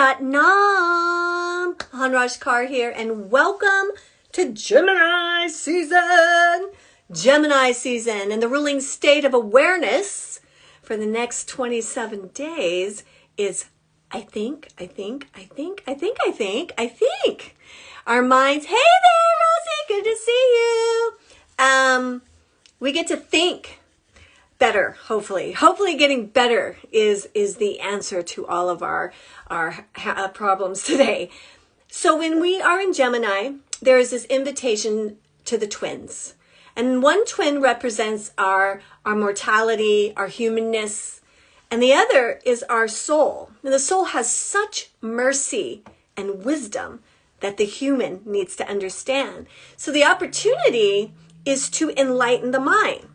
Satnam. Hanraj Kaur here, and welcome to Gemini season. Gemini season, and the ruling state of awareness for the next 27 days is I think. Our minds, hey there, Rosie, good to see you. We get to think better, hopefully. Hopefully getting better is the answer to all of our problems today. So when we are in Gemini, there is this invitation to the twins. And one twin represents our mortality, our humanness, and the other is our soul. And the soul has such mercy and wisdom that the human needs to understand. So the opportunity is to enlighten the mind.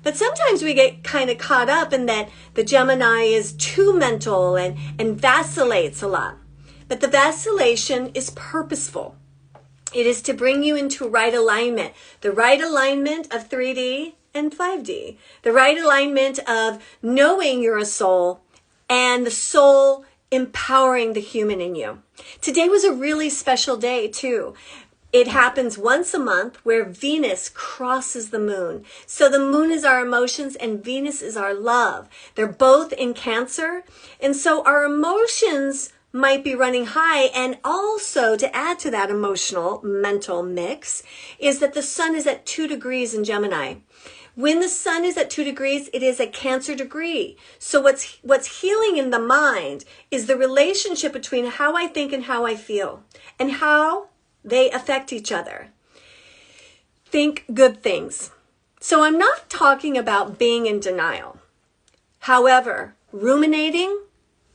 But sometimes we get kind of caught up in that the Gemini is too mental and vacillates a lot. But the vacillation is purposeful. It is to bring you into right alignment. The right alignment of 3D and 5D. The right alignment of knowing you're a soul and the soul empowering the human in you. Today was a really special day too. It happens once a month where Venus crosses the moon. So the moon is our emotions and Venus is our love. They're both in Cancer. And so our emotions might be running high. And also to add to that emotional, mental mix is that the sun is at 2 degrees in Gemini. When the sun is at 2 degrees, it is a Cancer degree. So what's healing in the mind is the relationship between how I think and how I feel and how they affect each other. Think good things. So I'm not talking about being in denial. However, ruminating,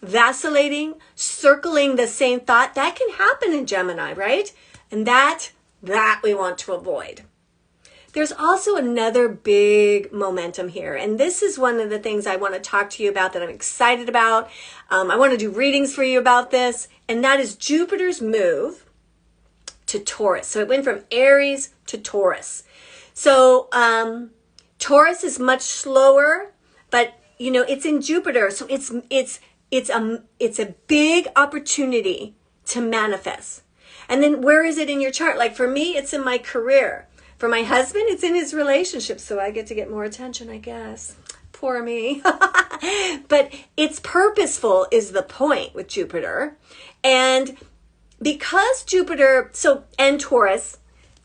vacillating, circling the same thought, that can happen in Gemini, right? And that we want to avoid. There's also another big momentum here. And this is one of the things I want to talk to you about that I'm excited about. I want to do readings for you about this. And that is Jupiter's move to Taurus. So it went from Aries to Taurus. So Taurus is much slower, but you know, it's in Jupiter. So it's a big opportunity to manifest. And then where is it in your chart? Like for me, it's in my career. For my husband, it's in his relationship. So I get to get more attention, I guess. Poor me. But it's purposeful is the point with Jupiter. And because Jupiter, and Taurus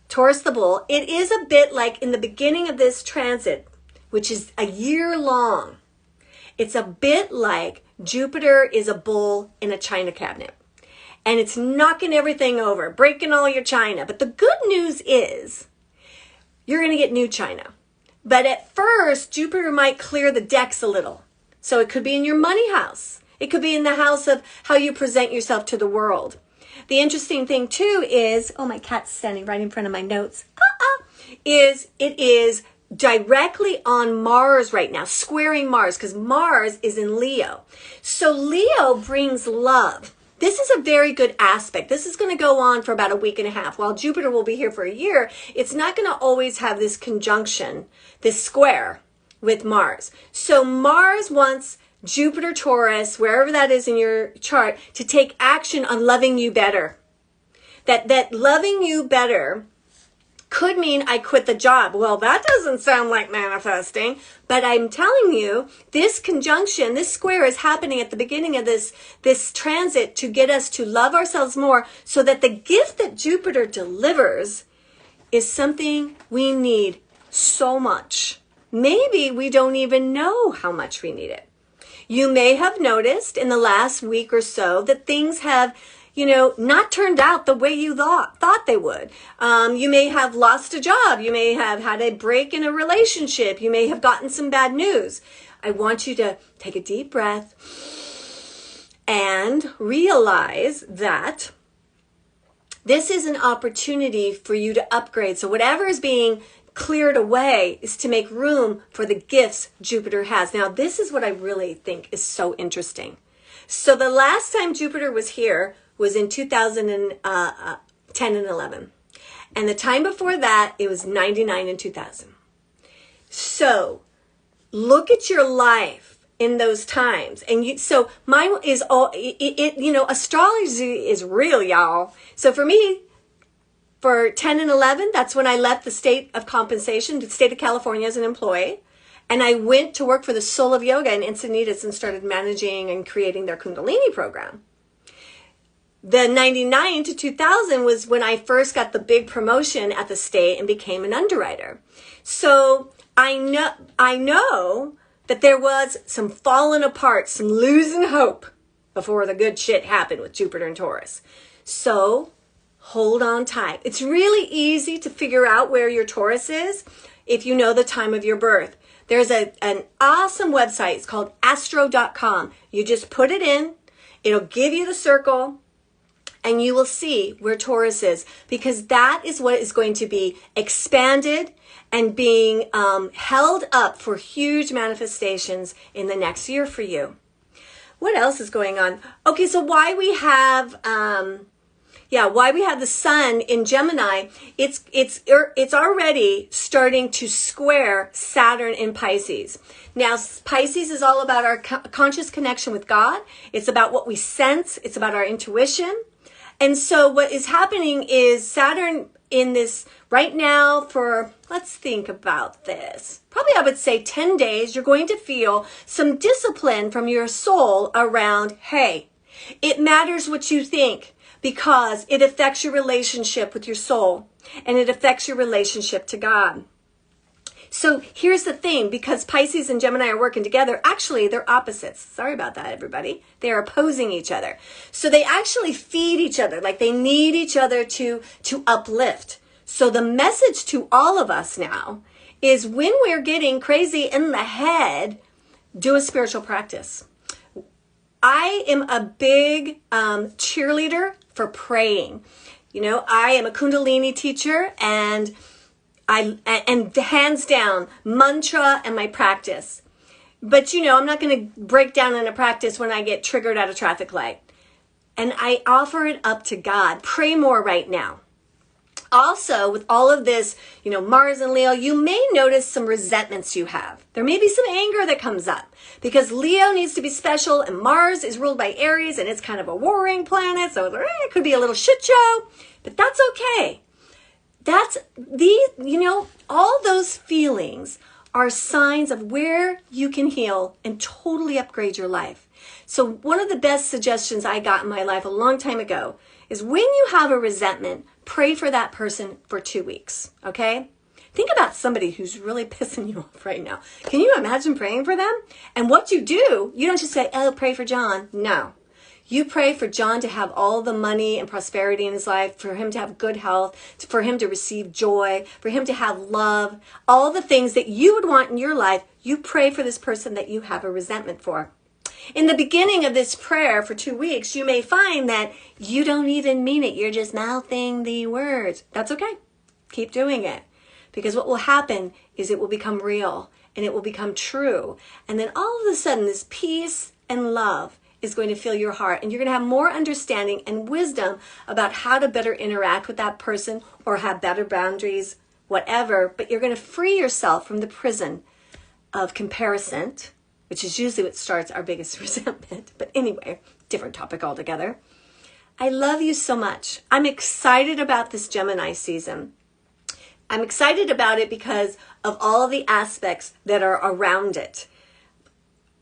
the bull, it is a bit like in the beginning of this transit, which is a year long. It's a bit like Jupiter is a bull in a china cabinet. And it's knocking everything over, breaking all your china. But the good news is you're going to get new china. But at first, Jupiter might clear the decks a little. So it could be in your money house. It could be in the house of how you present yourself to the world. The interesting thing too is, oh, my cat's standing right in front of my notes, it is directly on Mars right now, squaring Mars, because Mars is in Leo. So Leo brings love. This is a very good aspect. This is going to go on for about a week and a half. While Jupiter will be here for a year, it's not going to always have this conjunction, this square with Mars. So Mars wants Jupiter, Taurus, wherever that is in your chart, to take action on loving you better. That loving you better could mean I quit the job. Well, that doesn't sound like manifesting, but I'm telling you, this conjunction, this square is happening at the beginning of this transit to get us to love ourselves more so that the gift that Jupiter delivers is something we need so much. Maybe we don't even know how much we need it. You may have noticed in the last week or so that things have, not turned out the way you thought they would. You may have lost a job. You may have had a break in a relationship. You may have gotten some bad news. I want you to take a deep breath and realize that this is an opportunity for you to upgrade. So whatever is being cleared away is to make room for the gifts Jupiter has. Now, this is what I really think is so interesting. So the last time Jupiter was here was in 2010 and 11. And the time before that, it was 99 and 2000. So look at your life. in those times. And so mine is all, astrology is real, y'all. So for me, for 10 and 11, that's when I left the state of compensation, the state of California as an employee. And I went to work for the Soul of Yoga in Encinitas and started managing and creating their Kundalini program. The 99 to 2000 was when I first got the big promotion at the state and became an underwriter. So I know that there was some falling apart, some losing hope before the good shit happened with Jupiter and Taurus. So hold on tight. It's really easy to figure out where your Taurus is if you know the time of your birth. There's an awesome website. It's called astro.com. You just put it in. It'll give you the circle and you will see where Taurus is, because that is what is going to be expanded and being held up for huge manifestations in the next year for you. What else is going on? Okay, so why we have the sun in Gemini, it's already starting to square Saturn in Pisces. Now, Pisces is all about our conscious connection with God. It's about what we sense. It's about our intuition. And so what is happening is Saturn in this right now for, let's think about this. Probably I would say 10 days, you're going to feel some discipline from your soul around, hey, it matters what you think, because it affects your relationship with your soul and it affects your relationship to God. So here's the thing, because Pisces and Gemini are working together, actually they're opposites. Sorry about that, everybody. They're opposing each other. So they actually feed each other, like they need each other to uplift. So the message to all of us now is when we're getting crazy in the head, do a spiritual practice. I am a big cheerleader for praying. You know, I am a Kundalini teacher, and hands down, mantra and my practice. But I'm not going to break down in a practice when I get triggered at a traffic light. And I offer it up to God. Pray more right now. Also, with all of this, Mars and Leo, you may notice some resentments you have. There may be some anger that comes up because Leo needs to be special and Mars is ruled by Aries and it's kind of a warring planet. So it could be a little shit show, but that's okay. That's all those feelings are signs of where you can heal and totally upgrade your life. So one of the best suggestions I got in my life a long time ago is when you have a resentment, pray for that person for 2 weeks, okay? Think about somebody who's really pissing you off right now. Can you imagine praying for them? And what you do, you don't just say, oh, pray for John. No. You pray for John to have all the money and prosperity in his life, for him to have good health, for him to receive joy, for him to have love, all the things that you would want in your life. You pray for this person that you have a resentment for. In the beginning of this prayer for 2 weeks, you may find that you don't even mean it. You're just mouthing the words. That's okay. Keep doing it. Because what will happen is it will become real and it will become true. And then all of a sudden, this peace and love is going to fill your heart, and you're going to have more understanding and wisdom about how to better interact with that person or have better boundaries, whatever. But you're going to free yourself from the prison of comparison, which is usually what starts our biggest resentment. But anyway, different topic altogether. I love you so much. I'm excited about this Gemini season. I'm excited about it because of all the aspects that are around it.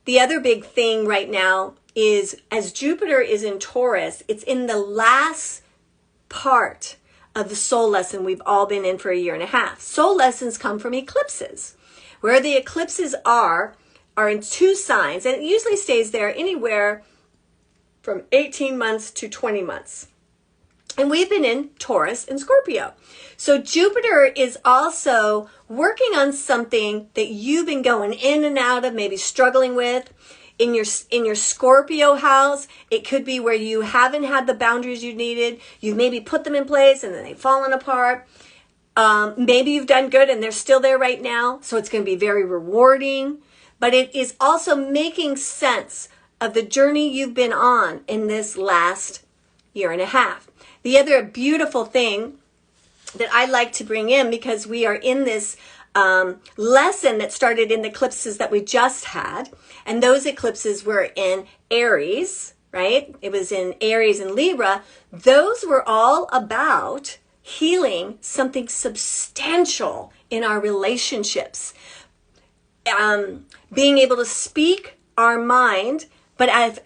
The other big thing right now is, as Jupiter is in Taurus, it's in the last part of the soul lesson we've all been in for a year and a half. Soul lessons come from eclipses. Where the eclipses are in 2 signs, and it usually stays there anywhere from 18 months to 20 months. And we've been in Taurus and Scorpio. So Jupiter is also working on something that you've been going in and out of, maybe struggling with. In your Scorpio house, it could be where you haven't had the boundaries you needed. You've maybe put them in place and then they've fallen apart. Maybe you've done good and they're still there right now. So it's going to be very rewarding. But it is also making sense of the journey you've been on in this last year and a half. The other beautiful thing that I like to bring in, because we are in this lesson that started in the eclipses that we just had. And those eclipses were in Aries, right? It was in Aries and Libra. Those were all about healing something substantial in our relationships. Being able to speak our mind, but I've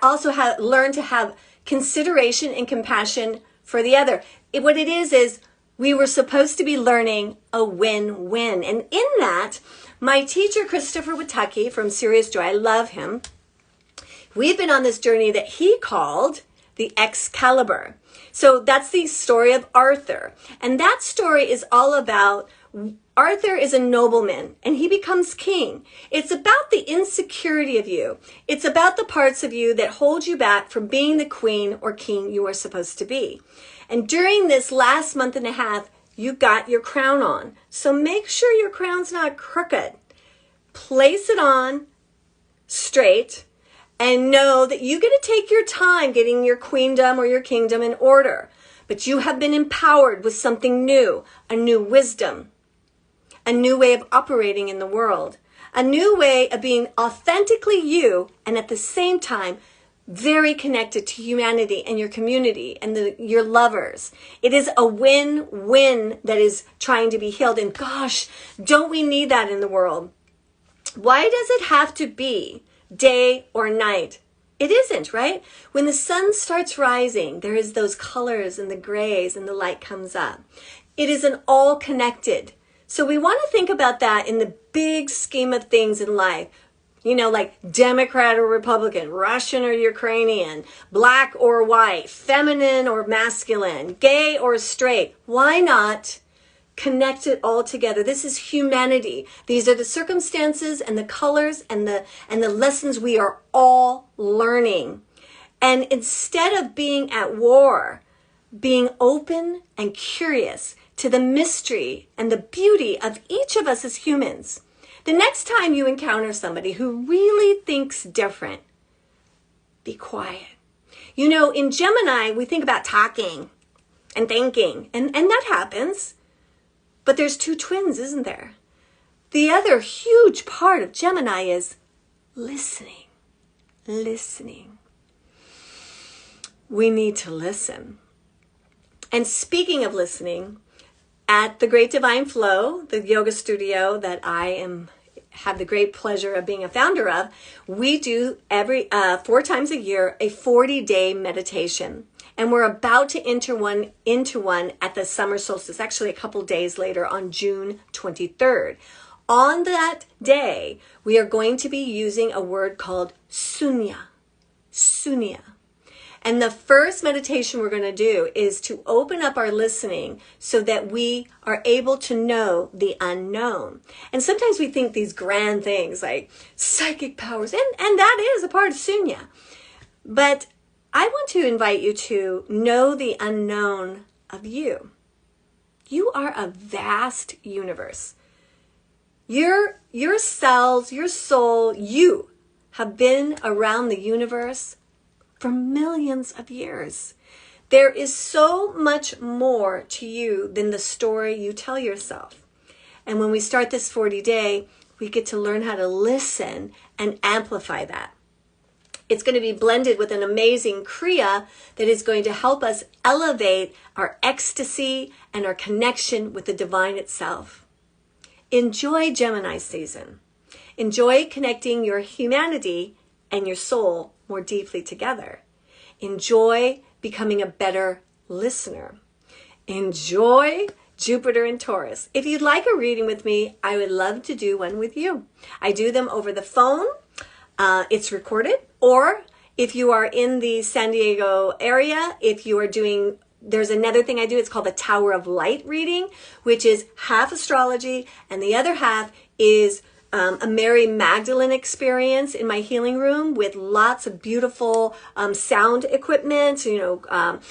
also learned to have consideration and compassion for the other. What it is we were supposed to be learning a win-win. And in that, my teacher, Christopher Wataki from Serious Joy, I love him. We've been on this journey that he called the Excalibur. So that's the story of Arthur. And that story is all about Arthur is a nobleman and he becomes king. It's about the insecurity of you. It's about the parts of you that hold you back from being the queen or king you are supposed to be. And during this last month and a half, you got your crown on. So make sure your crown's not crooked. Place it on straight and know that you get to take your time getting your queendom or your kingdom in order. But you have been empowered with something new, a new wisdom, a new way of operating in the world, a new way of being authentically you and at the same time very connected to humanity and your community and your lovers. It is a win-win that is trying to be healed. And gosh, don't we need that in the world? Why does it have to be day or night? It isn't, right? When the sun starts rising, there is those colors and the grays and the light comes up. It is an all connected. So we want to think about that in the big scheme of things in life. You know, like Democrat or Republican, Russian or Ukrainian, black or white, feminine or masculine, gay or straight. Why not connect it all together? This is humanity. These are the circumstances and the colors and the lessons we are all learning. And instead of being at war, being open and curious to the mystery and the beauty of each of us as humans. The next time you encounter somebody who really thinks different, be quiet. You know, in Gemini, we think about talking and thinking, and that happens. But there's two twins, isn't there? The other huge part of Gemini is listening. Listening. We need to listen. And speaking of listening, at the Great Divine Flow, the yoga studio that I have the great pleasure of being a founder of, we do every 4 times a year a 40-day meditation. And we're about to enter into one at the summer solstice, actually a couple days later on June 23rd. On that day, we are going to be using a word called sunya. Sunya. And the first meditation we're going to do is to open up our listening so that we are able to know the unknown. And sometimes we think these grand things like psychic powers, and that is a part of Sunya. But I want to invite you to know the unknown of you. You are a vast universe. Your cells, your soul, you have been around the universe for millions of years. There is so much more to you than the story you tell yourself. And when we start this 40-day, we get to learn how to listen and amplify that. It's going to be blended with an amazing Kriya that is going to help us elevate our ecstasy and our connection with the divine itself. Enjoy Gemini season. Enjoy connecting your humanity and your soul more deeply together. Enjoy becoming a better listener. Enjoy Jupiter and Taurus. If you'd like a reading with me, I would love to do one with you. I do them over the phone. It's recorded. Or if you are in the San Diego area, if you are doing, there's another thing I do. It's called the Tower of Light reading, which is half astrology and the other half is a Mary Magdalene experience in my healing room with lots of beautiful sound equipment,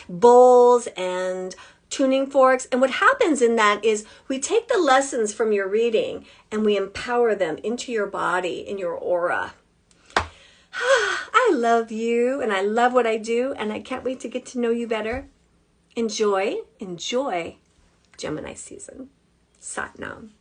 bowls and tuning forks. And what happens in that is we take the lessons from your reading and we empower them into your body, in your aura. I love you and I love what I do and I can't wait to get to know you better. Enjoy Gemini season. Sat Nam.